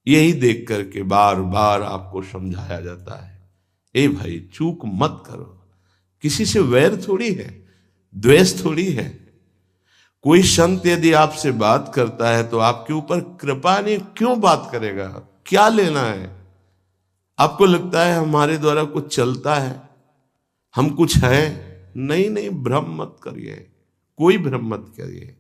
यही देख करके बार बार आपको समझाया जाता है, ए भाई चूक मत करो। किसी से वैर थोड़ी है, द्वेष थोड़ी है। कोई संत यदि आपसे बात करता है तो आपके ऊपर कृपा नहीं, क्यों बात करेगा? क्या लेना है? आपको लगता है हमारे द्वारा कुछ चलता है, हम कुछ है? नहीं नहीं, भ्रम मत करिए, कोई भ्रम मत करिए।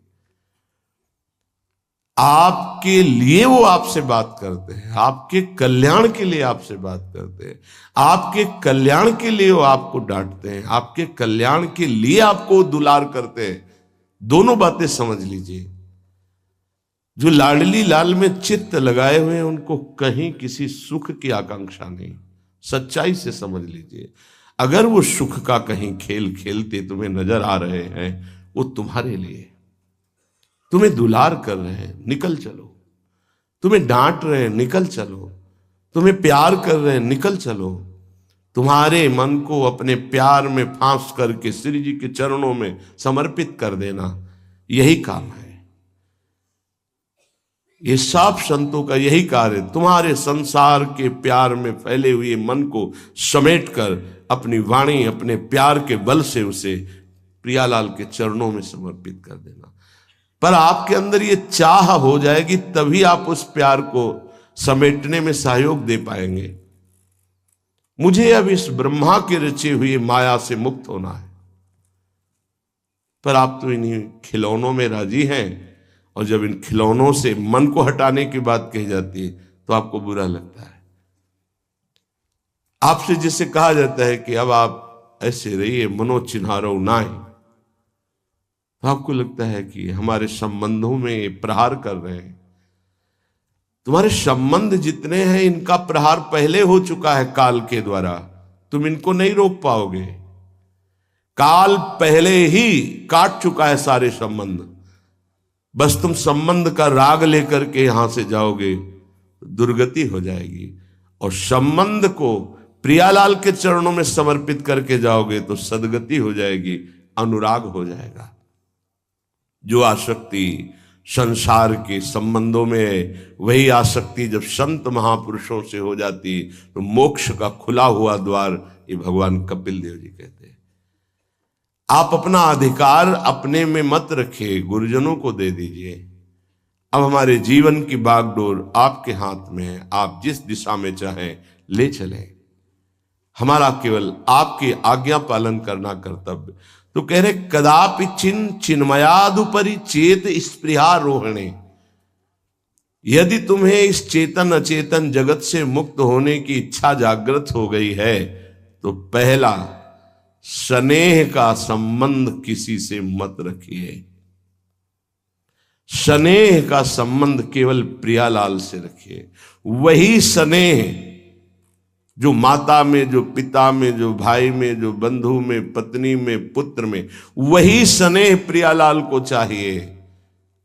आपके लिए वो आपसे बात करते हैं, आपके कल्याण के लिए आपसे बात करते हैं, आपके कल्याण के लिए वो आपको डांटते हैं, आपके कल्याण के लिए आपको दुलार करते हैं। दोनों बातें समझ लीजिए। जो लाडली लाल में चित्त लगाए हुए हैं उनको कहीं किसी सुख की आकांक्षा नहीं। सच्चाई से समझ लीजिए। अगर वो सुख का कहीं खेल खेलते तुम्हें नजर आ रहे हैं, वो तुम्हारे लिए, तुम्हें दुलार कर रहे हैं, निकल चलो। तुम्हें डांट रहे हैं, निकल चलो। तुम्हें प्यार कर रहे हैं, निकल चलो। तुम्हारे मन को अपने प्यार में फांस करके श्री जी के चरणों में समर्पित कर देना, यही काम है। ये सब संतों का यही कार्य, तुम्हारे संसार के प्यार में फैले हुए मन को समेटकर अपनी वाणी, अपने प्यार के बल से उसे प्रियालाल के चरणों में समर्पित कर देना। पर आपके अंदर ये चाह हो जाएगी, तभी आप उस प्यार को समेटने में सहयोग दे पाएंगे। मुझे अब इस ब्रह्मा के रचे हुए माया से मुक्त होना है। पर आप तो इन्हीं खिलौनों में राजी हैं, और जब इन खिलौनों से मन को हटाने की बात कही जाती है तो आपको बुरा लगता है। आपसे जिसे कहा जाता है कि अब आप ऐसे रहिए, मनोचिन्हारो नाय, तो आपको लगता है कि हमारे संबंधों में प्रहार कर रहे हैं। तुम्हारे संबंध जितने हैं इनका प्रहार पहले हो चुका है काल के द्वारा, तुम इनको नहीं रोक पाओगे। काल पहले ही काट चुका है सारे संबंध। बस तुम संबंध का राग लेकर के यहां से जाओगे, दुर्गति हो जाएगी। और संबंध को प्रियालाल के चरणों में समर्पित करके जाओगे तो सदगति हो जाएगी, अनुराग हो जाएगा। जो आसक्ति संसार के संबंधों में है, वही आसक्ति जब संत महापुरुषों से हो जाती तो मोक्ष का खुला हुआ द्वार, ये भगवान कपिल देव जी कहते हैं। आप अपना अधिकार अपने में मत रखिए, गुरुजनों को दे दीजिए। अब हमारे जीवन की बागडोर आपके हाथ में है, आप जिस दिशा में चाहें ले चलें। हमारा केवल आपकी आज्ञा पालन करना कर्तव्य। तो कह रहे कदापि चिन्मयादुपरि चेत स्पृहा रोहणे। यदि तुम्हें इस चेतन अचेतन जगत से मुक्त होने की इच्छा जागृत हो गई है तो पहला, स्नेह का संबंध किसी से मत रखिए। स्नेह का संबंध केवल प्रियालाल से रखिए। वही स्नेह जो माता में, जो पिता में, जो भाई में, जो बंधु में, पत्नी में, पुत्र में, वही स्नेह प्रियालाल को चाहिए।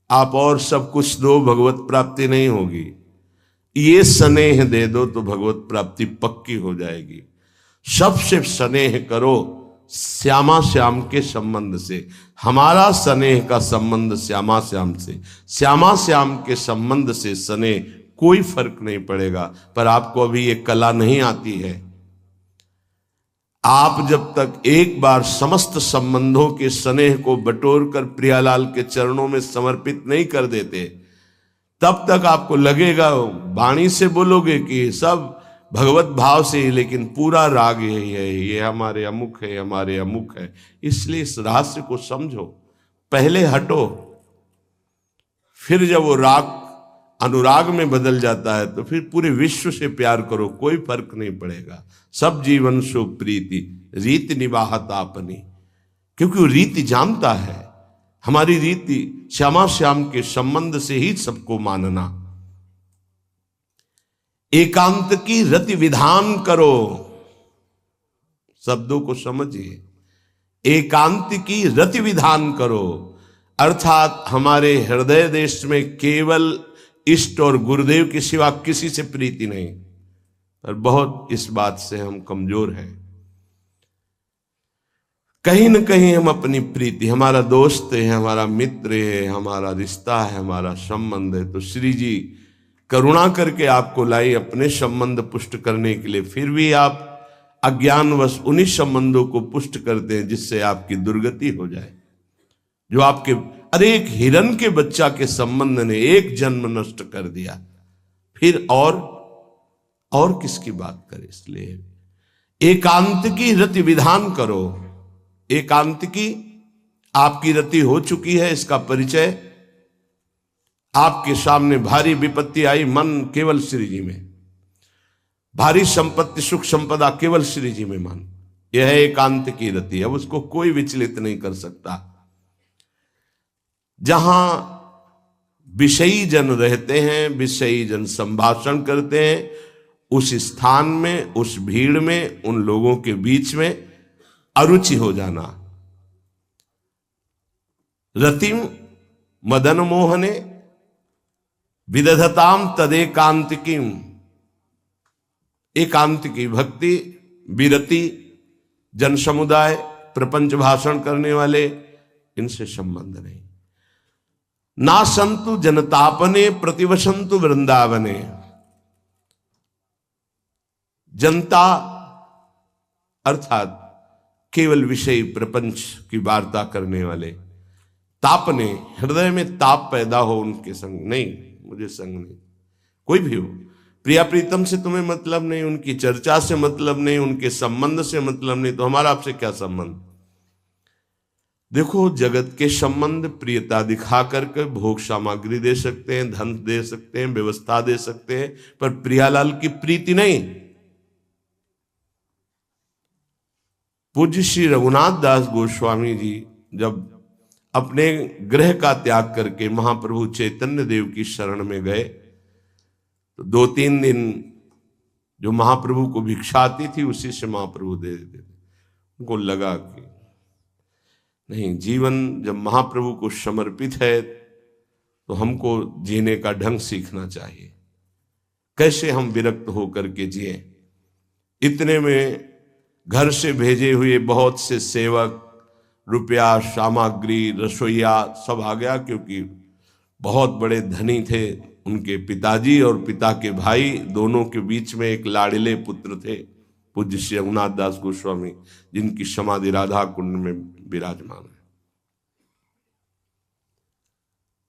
आप और सब कुछ दो, भगवत प्राप्ति नहीं होगी। ये स्नेह दे दो तो भगवत प्राप्ति पक्की हो जाएगी। सबसे स्नेह करो श्यामा श्याम के संबंध से। हमारा स्नेह का संबंध श्यामा श्याम से, श्यामा श्याम के संबंध से स्नेह कोई फर्क नहीं पड़ेगा। पर आपको अभी ये कला नहीं आती है। आप जब तक एक बार समस्त संबंधों के स्नेह को बटोर कर प्रियालाल के चरणों में समर्पित नहीं कर देते, तब तक आपको लगेगा, वाणी से बोलोगे कि सब भगवत भाव से ही, लेकिन पूरा राग यही है, ये हमारे अमुक है, हमारे अमुक है। इसलिए इस रहस्य को समझो, पहले हटो, फिर जब वो राग अनुराग में बदल जाता है तो फिर पूरे विश्व से प्यार करो, कोई फर्क नहीं पड़ेगा। सब जीवन सो प्रीति रीति निवाहत आपनी, क्योंकि वो रीति जानता है। हमारी रीति श्यामा श्याम के संबंध से ही सबको मानना। एकांत की रति विधान करो, शब्दों को समझिए। एकांत की रति विधान करो, अर्थात हमारे हृदय देश में केवल इष्ट और गुरुदेव के सिवा किसी से प्रीति नहीं। पर बहुत इस बात से हम कमजोर हैं। कहीं न कहीं हम अपनी प्रीति, हमारा दोस्त है, हमारा मित्र है, हमारा रिश्ता है, हमारा संबंध है, तो श्री जी करुणा करके आपको लाई अपने संबंध पुष्ट करने के लिए, फिर भी आप अज्ञानवश उन्हीं संबंधों को पुष्ट करते हैं जिससे आपकी दुर्गति हो जाए। जो आपके अरे एक हिरन के बच्चा के संबंध ने एक जन्म नष्ट कर दिया, फिर और किसकी बात करें। इसलिए एकांत की रति विधान करो। एकांत की आपकी रति हो चुकी है, इसका परिचय आपके सामने भारी विपत्ति आई, मन केवल श्री जी में, भारी संपत्ति सुख संपदा केवल श्री जी में मन, यह है एकांत की रति। अब उसको कोई विचलित नहीं कर सकता। जहां विषयी जन रहते हैं, विषयी जन संभाषण करते हैं, उस स्थान में, उस भीड़ में, उन लोगों के बीच में अरुचि हो जाना। रतिम मदन मोहने विदधताम तदेकांतिकीम। एकांत की भक्ति, विरति, जन समुदाय, प्रपंच भाषण करने वाले, इनसे संबंध नहीं। ना संतु जनतापने प्रतिवसंतु वृंदावने। जनता अर्थात केवल विषय प्रपंच की वार्ता करने वाले, तापने, हृदय में ताप पैदा हो उनके संग नहीं, मुझे संग नहीं, कोई भी हो, प्रिया प्रीतम से तुम्हें मतलब नहीं, उनकी चर्चा से मतलब नहीं, उनके संबंध से मतलब नहीं, तो हमारा आपसे क्या संबंध। देखो, जगत के संबंध प्रियता दिखा करके भोग सामग्री दे सकते हैं, धन दे सकते हैं, व्यवस्था दे सकते हैं, पर प्रियालाल की प्रीति नहीं। पूज्य श्री रघुनाथ दास गोस्वामी जी जब अपने गृह का त्याग करके महाप्रभु चैतन्य देव की शरण में गए, तो 2-3 दिन जो महाप्रभु को भिक्षा आती थी उसी से महाप्रभु दे देते थे। उनको लगा कि नहीं, जीवन जब महाप्रभु को समर्पित है तो हमको जीने का ढंग सीखना चाहिए, कैसे हम विरक्त होकर के जिए। इतने में घर से भेजे हुए बहुत से सेवक, रुपया, सामग्री, रसोईया सब आ गया, क्योंकि बहुत बड़े धनी थे उनके पिताजी, और पिता के भाई दोनों के बीच में एक लाड़िले पुत्र थे पूज्य श्री रघुनाथ दास गोस्वामी, जिनकी समाधि राधा कुंड में विराजमान है।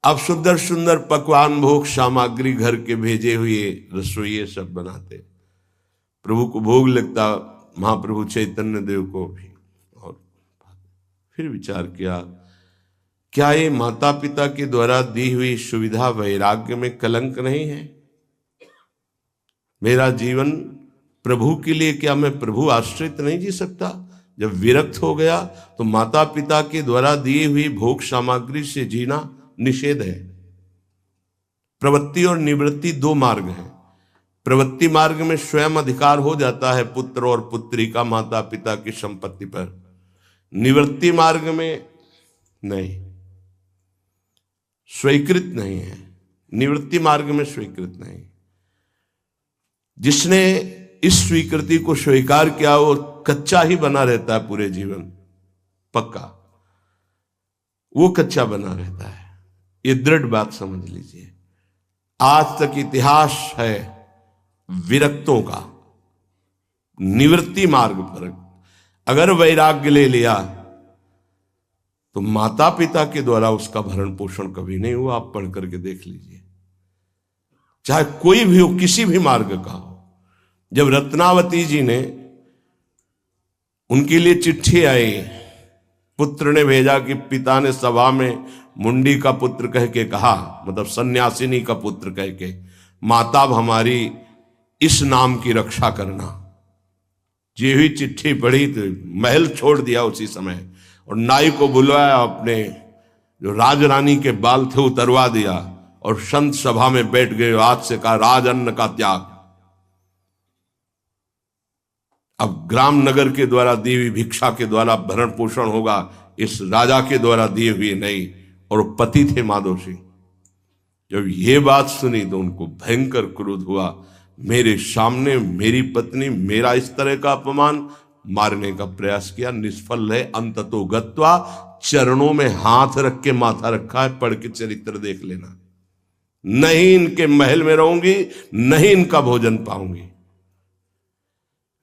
अब सुंदर सुंदर पकवान, भोग सामग्री घर के भेजे हुए रसोइये सब बनाते, प्रभु को भोग लगता, महाप्रभु चैतन्य देव को भी। और फिर विचार किया, क्या ये माता पिता के द्वारा दी हुई सुविधा वैराग्य में कलंक नहीं है? मेरा जीवन प्रभु के लिए, क्या मैं प्रभु आश्रित नहीं जी सकता? जब विरक्त हो गया तो माता पिता के द्वारा दी हुई भोग सामग्री से जीना निषेध है। प्रवृत्ति और निवृत्ति 2 मार्ग हैं। प्रवृत्ति मार्ग में स्वयं अधिकार हो जाता है पुत्र और पुत्री का माता पिता की संपत्ति पर, निवृत्ति मार्ग में नहीं, स्वीकृत नहीं है। निवृत्ति मार्ग में स्वीकृत नहीं। जिसने इस स्वीकृति को स्वीकार किया वो कच्चा ही बना रहता है पूरे जीवन, पक्का वो कच्चा बना रहता है। ये दृढ़ बात समझ लीजिए। आज तक इतिहास है विरक्तों का। निवृत्ति मार्ग पर अगर वैराग्य ले लिया तो माता पिता के द्वारा उसका भरण पोषण कभी नहीं हुआ। आप पढ़ करके देख लीजिए, चाहे कोई भी हो, किसी भी मार्ग का हो। जब रत्नावती जी ने, उनके लिए चिट्ठी आई, पुत्र ने भेजा कि पिता ने सभा में मुंडी का पुत्र कह के कहा, मतलब सन्यासिनी का पुत्र कह के, माता हमारी इस नाम की रक्षा करना। ये हुई चिट्ठी पढ़ी तो महल छोड़ दिया उसी समय, और नाई को बुलवाया, अपने जो राजरानी के बाल थे उतरवा दिया, और संत सभा में बैठ गए। आज से कहा राज अन्न का त्याग। अब ग्राम नगर के द्वारा दी हुई भिक्षा के द्वारा भरण पोषण होगा, इस राजा के द्वारा दिए हुए नहीं। और पति थे माधव सिंह। जब ये बात सुनी तो उनको भयंकर क्रोध हुआ। मेरे सामने मेरी पत्नी, मेरा इस तरह का अपमान, मारने का प्रयास किया, निष्फल है। अंततो गत्वा, चरणों में हाथ रख के माथा रखा है, पढ़ के चरित्र देख लेना। नहीं इनके महल में रहूंगी, नहीं इनका भोजन पाऊंगी।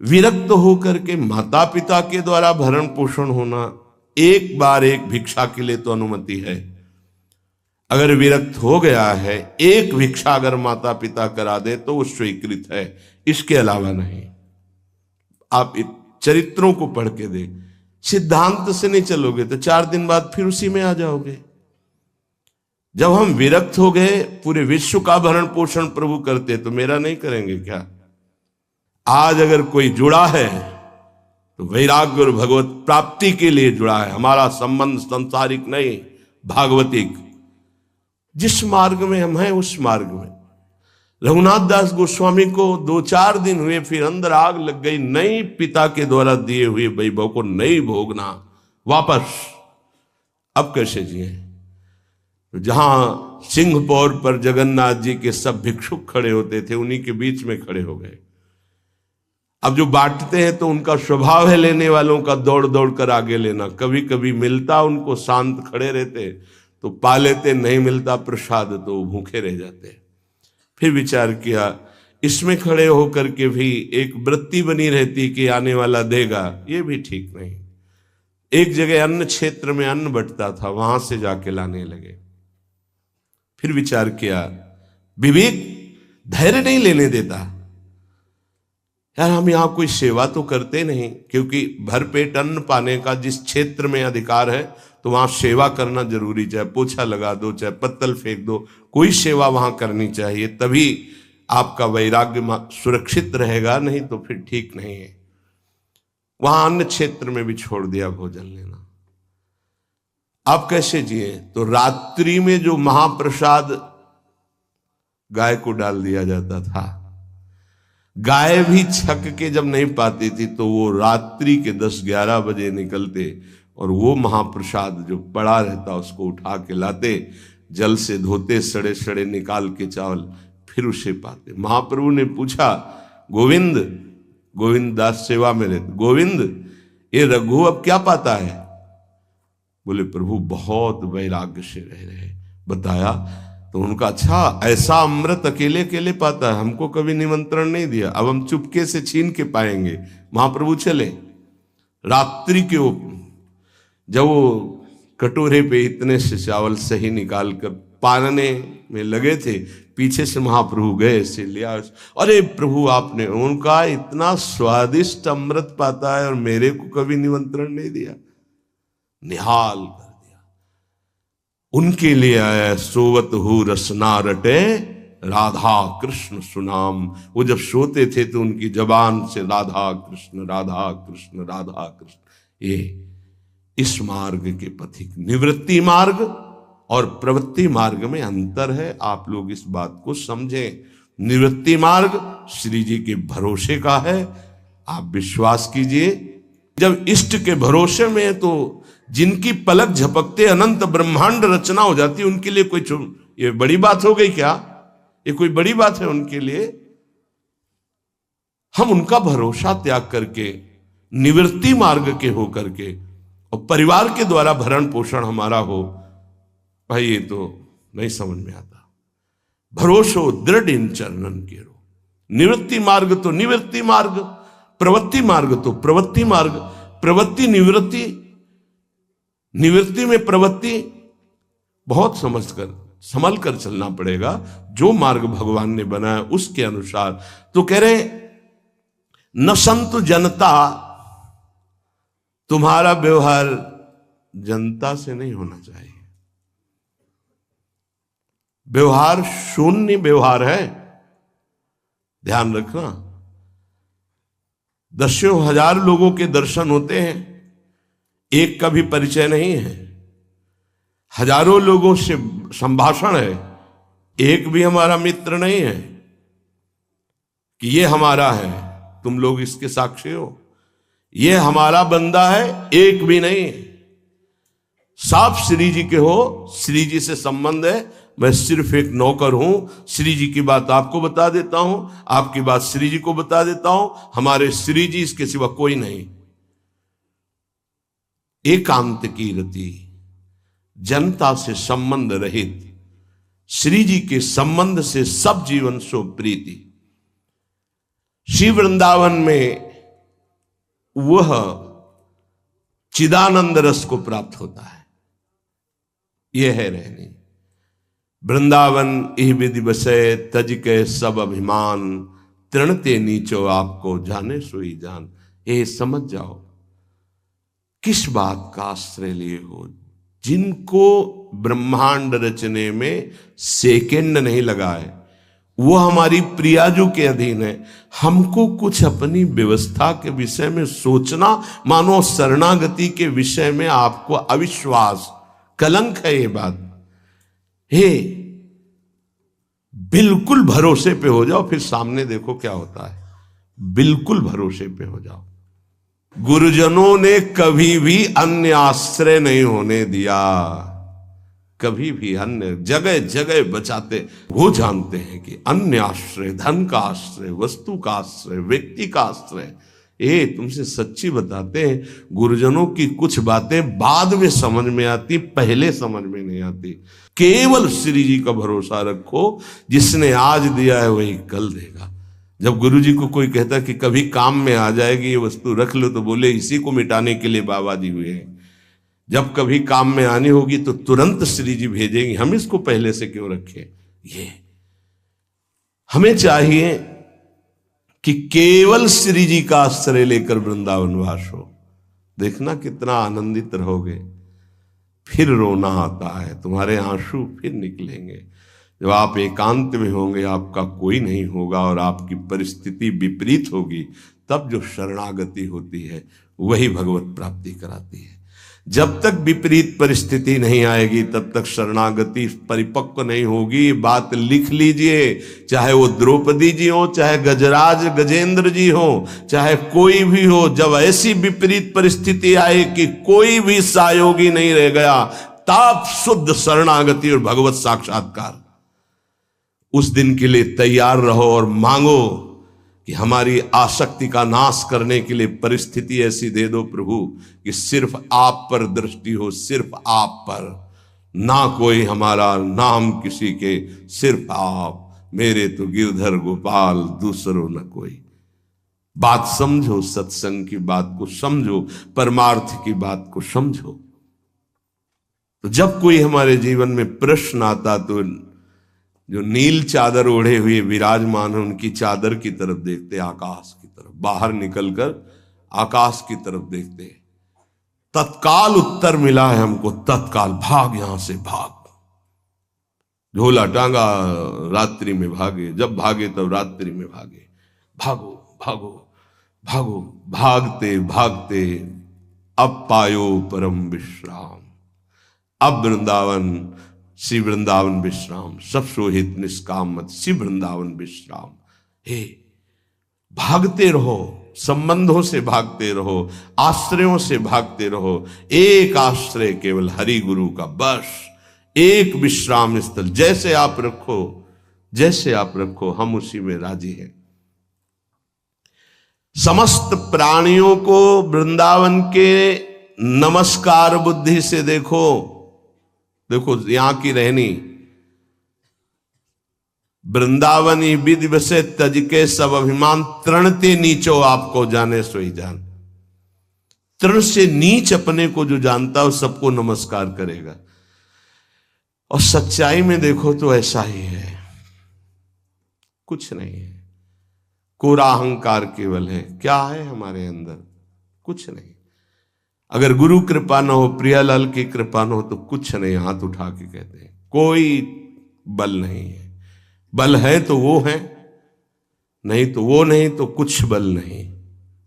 विरक्त होकर के माता पिता के द्वारा भरण पोषण होना, एक बार एक भिक्षा के लिए तो अनुमति है। अगर विरक्त हो गया है, एक भिक्षा अगर माता पिता करा दे तो वो स्वीकृत है, इसके अलावा नहीं। आप चरित्रों को पढ़ के दे, सिद्धांत से नहीं चलोगे तो 4 दिन बाद फिर उसी में आ जाओगे। जब हम विरक्त हो गए, पूरे विश्व का भरण पोषण प्रभु करते, तो मेरा नहीं करेंगे क्या? आज अगर कोई जुड़ा है तो वैराग्य और भगवत प्राप्ति के लिए जुड़ा है। हमारा संबंध संसारिक नहीं, भागवतिक। जिस मार्ग में हम हैं उस मार्ग में। रघुनाथ दास गोस्वामी को 2-4 दिन हुए, फिर अंदर आग लग गई। नहीं, पिता के द्वारा दिए हुए वैभव को नहीं भोगना, वापस। अब कैसे जिए? तो जहां सिंहपौर पर जगन्नाथ जी के सब भिक्षुक खड़े होते थे, उन्हीं के बीच में खड़े हो गए। अब जो बांटते हैं तो उनका स्वभाव है लेने वालों का दौड़ दौड़ कर आगे लेना। कभी कभी मिलता, उनको शांत खड़े रहते तो पा लेते, नहीं मिलता प्रसाद तो भूखे रह जाते। फिर विचार किया, इसमें खड़े होकर के भी एक वृत्ति बनी रहती कि आने वाला देगा, ये भी ठीक नहीं। एक जगह अन्न क्षेत्र में अन्न बंटता था, वहां से जाके लाने लगे। फिर विचार किया, विवेक धैर्य नहीं लेने देता। यार हम यहां कोई सेवा तो करते नहीं, क्योंकि भरपेट अन्न पाने का जिस क्षेत्र में अधिकार है तो वहां सेवा करना जरूरी। चाहे पोछा लगा दो, चाहे पत्तल फेंक दो, कोई सेवा वहां करनी चाहिए, तभी आपका वैराग्य सुरक्षित रहेगा, नहीं तो फिर ठीक नहीं है। वहां अन्य क्षेत्र में भी छोड़ दिया भोजन लेना। आप कैसे जिए? तो रात्रि में जो महाप्रसाद गाय को डाल दिया जाता था, गाय भी छक के जब नहीं पाती थी तो वो रात्रि के 10-11 बजे निकलते और वो महाप्रसाद जो पड़ा रहता उसको उठा के लाते, जल से धोते, सड़े सड़े निकाल के चावल, फिर उसे पाते। महाप्रभु ने पूछा, गोविंद, गोविंद दास सेवा में रहते, गोविंद ये रघु अब क्या पाता है? बोले प्रभु बहुत वैराग्य से रह रहे। बताया तो उनका, अच्छा ऐसा अमृत अकेले अकेले पाता है, हमको कभी निमंत्रण नहीं दिया, अब हम चुपके से छीन के पाएंगे। महाप्रभु चले रात्रि के जब वो कटोरे पे इतने से चावल सही निकाल कर पानने में लगे थे, पीछे से महाप्रभु गए, से लिया। अरे प्रभु आपने, उनका इतना स्वादिष्ट अमृत पाता है और मेरे को कभी निमंत्रण नहीं दिया, निहाल कर दिया। उनके लिए आया, सोवत हु रसना रटे राधा कृष्ण सुनाम। वो जब सोते थे तो उनकी जबान से राधा कृष्ण राधा कृष्ण राधा कृष्ण। ये इस मार्ग के पथिक। निवृत्ति मार्ग और प्रवृत्ति मार्ग में अंतर है, आप लोग इस बात को समझें। निवृत्ति मार्ग श्री जी के भरोसे का है, आप विश्वास कीजिए। जब इष्ट के भरोसे में, तो जिनकी पलक झपकते अनंत ब्रह्मांड रचना हो जाती, उनके लिए कोई ये बड़ी बात हो गई क्या? ये कोई बड़ी बात है उनके लिए? हम उनका भरोसा त्याग करके निवृत्ति मार्ग के हो करके और परिवार के द्वारा भरण पोषण हमारा हो, भाई ये तो नहीं समझ में आता। भरोसो दृढ़ इन चरणन के रो। निवृत्ति मार्ग तो निवृत्ति मार्ग, प्रवृत्ति मार्ग तो प्रवृत्ति मार्ग। प्रवृत्ति निवृत्ति, निवृत्ति में प्रवृत्ति, बहुत समझकर संभल कर चलना पड़ेगा। जो मार्ग भगवान ने बनाया उसके अनुसार। तो कह रहे न संत जनता, तुम्हारा व्यवहार जनता से नहीं होना चाहिए। व्यवहार शून्य व्यवहार है, ध्यान रखना। दसियों हजार लोगों के दर्शन होते हैं, एक का भी परिचय नहीं है। हजारों लोगों से संभाषण है, एक भी हमारा मित्र नहीं है कि ये हमारा है, तुम लोग इसके साक्षी हो। ये हमारा बंदा है, एक भी नहीं। साफ श्री जी के हो, श्री जी से संबंध है, मैं सिर्फ एक नौकर हूं। श्री जी की बात आपको बता देता हूं, आपकी बात श्री जी को बता देता हूं। हमारे श्री जी, इसके सिवा कोई नहीं। एकांत की रति, जनता से संबंध रहित, श्री जी के संबंध से सब जीवन सो प्रीति। श्री वृंदावन में वह चिदानंद रस को प्राप्त होता है। यह है रहनी। वृंदावन इह विधि बसे तज के सब अभिमान, तृणते नीचो आपको जाने सोई जान। ये समझ जाओ किस बात का आश्रय लिए हो। जिनको ब्रह्मांड रचने में सेकंड नहीं लगाए वो हमारी प्रियाजू के अधीन है। हमको कुछ अपनी व्यवस्था के विषय में सोचना, मानो शरणागति के विषय में आपको अविश्वास, कलंक है ये बात। हे बिल्कुल भरोसे पे हो जाओ, फिर सामने देखो क्या होता है। बिल्कुल भरोसे पे हो जाओ। गुरुजनों ने कभी भी अन्य आश्रय नहीं होने दिया, कभी भी अन्य जगह जगह बचाते। वो जानते हैं कि अन्य आश्रय, धन का आश्रय, वस्तु का आश्रय, व्यक्ति का आश्रय, ये तुमसे सच्ची बताते हैं, गुरुजनों की कुछ बातें बाद में समझ में आती, पहले समझ में नहीं आती। केवल श्री जी का भरोसा रखो, जिसने आज दिया है वही कल देगा। जब गुरु जी को कोई कहता कि कभी काम में आ जाएगी ये वस्तु, रख लो, तो बोले इसी को मिटाने के लिए बाबा जी हुए हैं। जब कभी काम में आनी होगी तो तुरंत श्री जी भेजेंगे, हम इसको पहले से क्यों रखें। ये हमें चाहिए कि केवल श्री जी का आश्रय लेकर वृंदावन वास हो। देखना कितना आनंदित रहोगे। फिर रोना आता है, तुम्हारे आंसू फिर निकलेंगे। जब आप एकांत में होंगे, आपका कोई नहीं होगा और आपकी परिस्थिति विपरीत होगी, तब जो शरणागति होती है वही भगवत प्राप्ति कराती है। जब तक विपरीत परिस्थिति नहीं आएगी तब तक शरणागति परिपक्व नहीं होगी। बात लिख लीजिए, चाहे वो द्रौपदी जी हो, चाहे गजराज गजेंद्र जी हो, चाहे कोई भी हो, जब ऐसी विपरीत परिस्थिति आए कि कोई भी सहयोगी नहीं रह गया, तब शुद्ध शरणागति और भगवत साक्षात्कार। उस दिन के लिए तैयार रहो और मांगो कि हमारी आसक्ति का नाश करने के लिए परिस्थिति ऐसी दे दो प्रभु कि सिर्फ आप पर दृष्टि हो, सिर्फ आप पर, ना कोई हमारा, ना हम किसी के, सिर्फ आप। मेरे तो गिरधर गोपाल, दूसरों न कोई। बात समझो, सत्संग की बात को समझो, परमार्थ की बात को समझो। तो जब कोई हमारे जीवन में प्रश्न आता तो जो नील चादर ओढ़े हुए विराजमान है उनकी चादर की तरफ देखते, आकाश की तरफ, बाहर निकलकर आकाश की तरफ देखते। तत्काल उत्तर मिला है हमको, तत्काल भाग, यहां से भाग। झोला टांगा, रात्रि में भागे, जब भागे तब रात्रि में भागे। भागो भागो भागो, भागते भागते अब पायो परम विश्राम। अब वृंदावन, श्री वृंदावन विश्राम, सब सोहित निष्काम मत, श्री वृंदावन विश्राम। हे भागते रहो, संबंधों से भागते रहो, आश्रयों से भागते रहो। एक आश्रय केवल हरि गुरु का, बस एक विश्राम स्थल। जैसे आप रखो, जैसे आप रखो, हम उसी में राजी हैं। समस्त प्राणियों को वृंदावन के नमस्कार बुद्धि से देखो। देखो यहां की रहनी, वृंदावनी विधि बसे तज के सब अभिमान, तृणते नीचो आपको जाने सोई जान। तृण से नीच अपने को जो जानता है सबको नमस्कार करेगा। और सच्चाई में देखो तो ऐसा ही है, कुछ नहीं है। कोरा अहंकार केवल है। क्या है हमारे अंदर? कुछ नहीं। अगर गुरु कृपा न हो, प्रियालाल की कृपा न हो तो कुछ नहीं। हाथ उठा के कहते हैं कोई बल नहीं है। बल है तो वो है, नहीं तो वो नहीं, तो कुछ बल नहीं।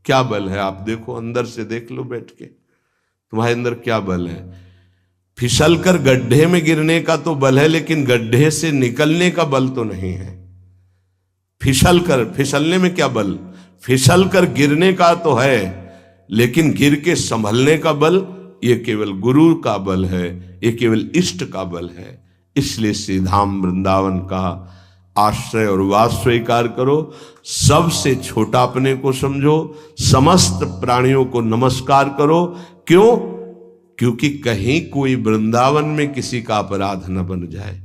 क्या बल है आप देखो, अंदर से देख लो बैठ के, तुम्हारे अंदर क्या बल है। फिसल कर गड्ढे में गिरने का तो बल है, लेकिन गड्ढे से निकलने का बल तो नहीं है। फिसलने में क्या बल? फिसल कर गिरने का तो है, लेकिन गिर के संभलने का बल ये केवल गुरु का बल है, ये केवल इष्ट का बल है। इसलिए श्री धाम वृंदावन का आश्रय और वास स्वीकार करो। सबसे छोटा अपने को समझो, समस्त प्राणियों को नमस्कार करो। क्यों? क्योंकि कहीं कोई वृंदावन में किसी का अपराध न बन जाए।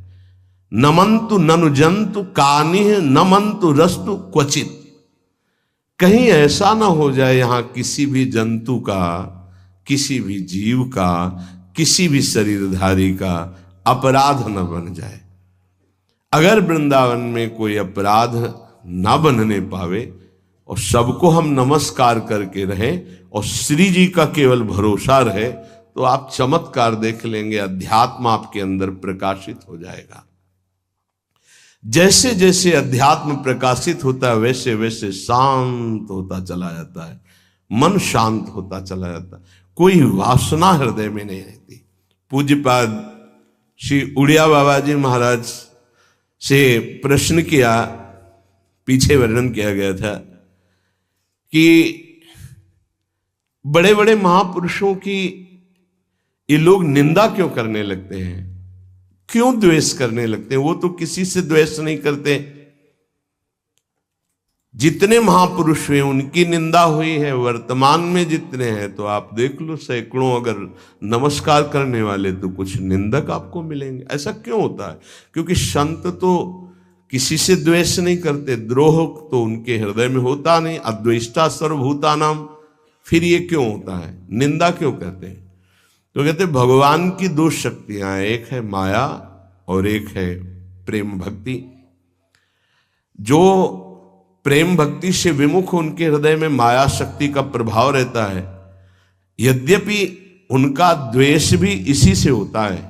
नमंतु ननु जंतु कानिह नमंतु रस्तु क्वचित। कहीं ऐसा ना हो जाए यहां किसी भी जंतु का, किसी भी जीव का, किसी भी शरीरधारी का अपराध न बन जाए। अगर वृंदावन में कोई अपराध ना बनने पावे और सबको हम नमस्कार करके रहें और श्री जी का केवल भरोसा रहे, तो आप चमत्कार देख लेंगे, अध्यात्म आपके अंदर प्रकाशित हो जाएगा। जैसे जैसे अध्यात्म प्रकाशित होता है वैसे वैसे शांत होता चला जाता है, मन शांत होता चला जाता है, कोई वासना हृदय में नहीं रहती। पूज्यपाद श्री उड़िया बाबा जी महाराज से प्रश्न किया, पीछे वर्णन किया गया था कि बड़े बड़े महापुरुषों की ये लोग निंदा क्यों करने लगते हैं, क्यों द्वेष करने लगते हैं? वो तो किसी से द्वेष नहीं करते। जितने महापुरुष हुए उनकी निंदा हुई है, वर्तमान में जितने हैं तो आप देख लो सैकड़ों अगर नमस्कार करने वाले तो कुछ निंदक आपको मिलेंगे। ऐसा क्यों होता है? क्योंकि संत तो किसी से द्वेष नहीं करते, द्रोह तो उनके हृदय में होता नहीं, अद्वेष्टा सर्वभूतानाम। फिर ये क्यों होता है, निंदा क्यों करते हैं? तो कहते भगवान की दो शक्तियां हैं, एक है माया और एक है प्रेम भक्ति। जो प्रेम भक्ति से विमुख उनके हृदय में माया शक्ति का प्रभाव रहता है, यद्यपि उनका द्वेष भी इसी से होता है।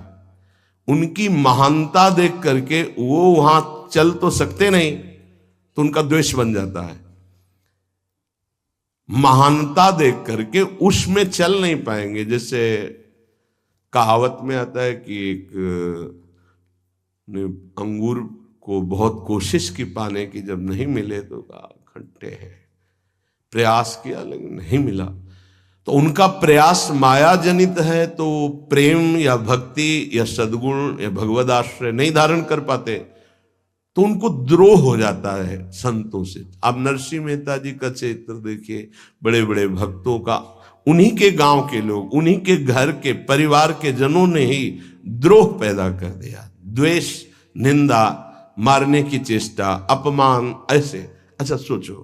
उनकी महानता देख करके वो वहां चल तो सकते नहीं, तो उनका द्वेष बन जाता है। महानता देख करके उसमें चल नहीं पाएंगे। जैसे कहावत में आता है कि एक अंगूर को बहुत कोशिश की पाने की, जब नहीं मिले तो कहा खट्टे हैं, प्रयास किया लेकिन नहीं मिला। तो उनका प्रयास माया जनित है, तो प्रेम या भक्ति या सद्गुण या भगवद आश्रय नहीं धारण कर पाते, तो उनको द्रोह हो जाता है संतों से। आप नरसिंह मेहता जी का चरित्र देखिए, बड़े बड़े भक्तों का उन्हीं के गांव के लोग, उन्हीं के घर के परिवार के जनों ने ही द्रोह पैदा कर दिया। द्वेष, निंदा, मारने की चेष्टा, अपमान, ऐसे। अच्छा सोचो,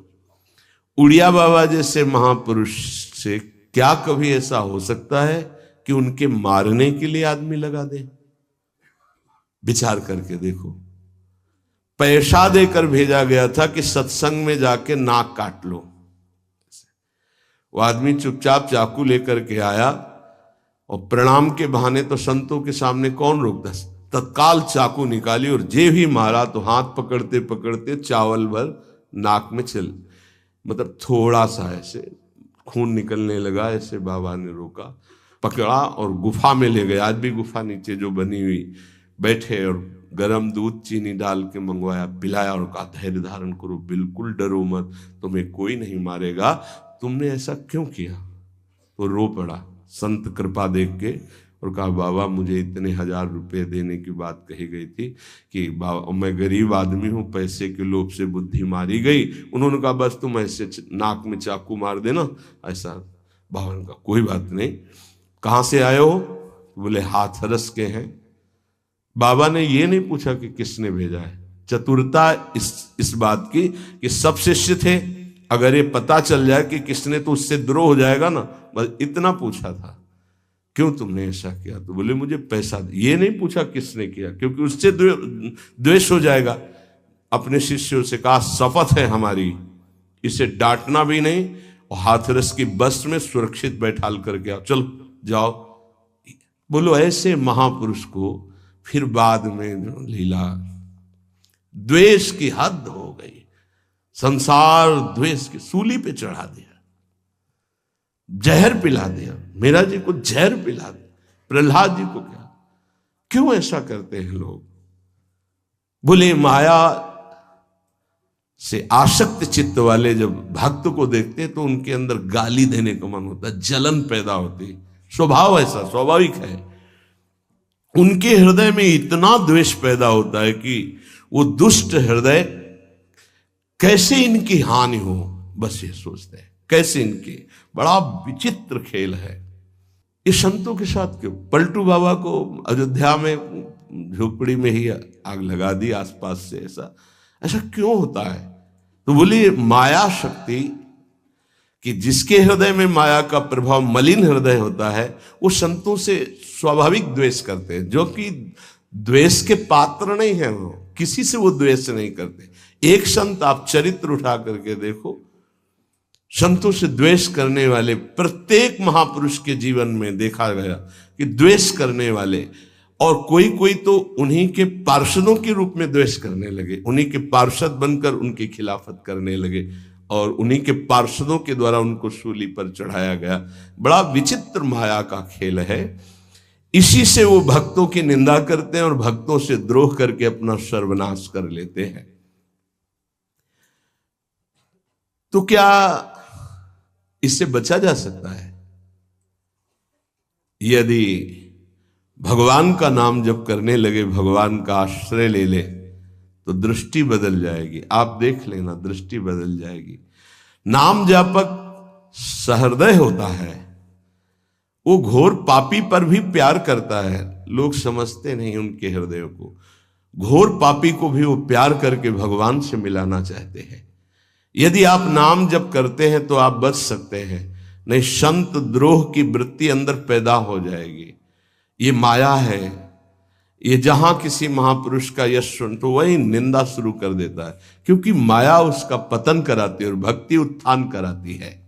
उड़िया बाबा जैसे महापुरुष से क्या कभी ऐसा हो सकता है कि उनके मारने के लिए आदमी लगा दे? विचार करके देखो। पैसा देकर भेजा गया था कि सत्संग में जाके नाक काट लो। वो आदमी चुपचाप चाकू लेकर के आया और प्रणाम के बहाने तो संतों के सामने कौन रोकता, तत्काल चाकू निकाली और जे भी मारा तो हाथ पकड़ते पकड़ते चावल भर नाक में चल, मतलब थोड़ा सा ऐसे खून निकलने लगा। ऐसे बाबा ने रोका, पकड़ा और गुफा में ले गए। आज भी गुफा नीचे जो बनी हुई, बैठे और गरम दूध चीनी डाल के मंगवाया, पिलाया और कहा धैर्य धारण करो, बिल्कुल डरो मत, तुम्हें कोई नहीं मारेगा, तुमने ऐसा क्यों किया? तो रो पड़ा संत कृपा देख के और कहा बाबा मुझे इतने 1000 रुपये देने की बात कही गई थी कि बाबा मैं गरीब आदमी हूँ, पैसे के लोभ से बुद्धि मारी गई। उन्होंने कहा बस तुम ऐसे नाक में चाकू मार देना ऐसा। बाबा ने कहा कोई बात नहीं, कहाँ से आए हो? बोले हाथरस के हैं। बाबा ने ये नहीं पूछा कि किसने भेजा है। चतुरता इस बात की कि सब शिष्य थे, अगर ये पता चल जाए कि किसने तो उससे द्रोह हो जाएगा ना, बस इतना पूछा था क्यों तुमने ऐसा किया? तो बोले मुझे पैसा दे। ये नहीं पूछा किसने किया, क्योंकि उससे द्वेष हो जाएगा। अपने शिष्यों से कहा शपथ है हमारी, इसे डांटना भी नहीं और हाथरस की बस में सुरक्षित बैठाल करके आओ, चलो जाओ। बोलो ऐसे महापुरुष को फिर बाद में लीला, द्वेष की हद हो गई, संसार द्वेष की सूली पे चढ़ा दिया, जहर पिला दिया। मेरा जी को जहर पिला दिया, प्रहलाद जी को क्या? क्यों ऐसा करते हैं लोग? बोले माया से आसक्त चित्त वाले जब भक्त को देखते तो उनके अंदर गाली देने का मन होता है, जलन पैदा होती, स्वभाव ऐसा स्वाभाविक है। उनके हृदय में इतना द्वेष पैदा होता है कि वो दुष्ट हृदय कैसे इनकी हानि हो, बस ये सोचते हैं कैसे इनकी। बड़ा विचित्र खेल है। इस संतों के साथ क्यों? पलटू बाबा को अयोध्या में झोपड़ी में ही आग लगा दी आसपास से। ऐसा ऐसा क्यों होता है? तो बोलिए माया शक्ति कि जिसके हृदय में माया का प्रभाव, मलिन हृदय होता है, वो संतों से स्वाभाविक द्वेष करते हैं, जो कि द्वेष के पात्र नहीं है। वो किसी से वो द्वेष नहीं करते। एक संत आप चरित्र उठा करके देखो, संतों से द्वेष करने वाले प्रत्येक महापुरुष के जीवन में देखा गया कि द्वेष करने वाले, और कोई कोई तो उन्हीं के पार्षदों के रूप में द्वेष करने लगे, उन्हीं के पार्षद बनकर उनकी खिलाफत करने लगे और उन्हीं के पार्षदों के द्वारा उनको सूली पर चढ़ाया गया। बड़ा विचित्र माया का खेल है। इसी से वो भक्तों की निंदा करते हैं और भक्तों से द्रोह करके अपना सर्वनाश कर लेते हैं। तो क्या इससे बचा जा सकता है? यदि भगवान का नाम जप करने लगे, भगवान का आश्रय ले ले, तो दृष्टि बदल जाएगी। आप देख लेना, दृष्टि बदल जाएगी। नाम जापक सहृदय होता है, वो घोर पापी पर भी प्यार करता है। लोग समझते नहीं उनके हृदय को। घोर पापी को भी वो प्यार करके भगवान से मिलाना चाहते हैं। यदि आप नाम जप करते हैं तो आप बच सकते हैं, नहीं संत द्रोह की वृत्ति अंदर पैदा हो जाएगी। ये माया है। ये जहां किसी महापुरुष का यश सुन तो वही निंदा शुरू कर देता है, क्योंकि माया उसका पतन कराती है और भक्ति उत्थान कराती है।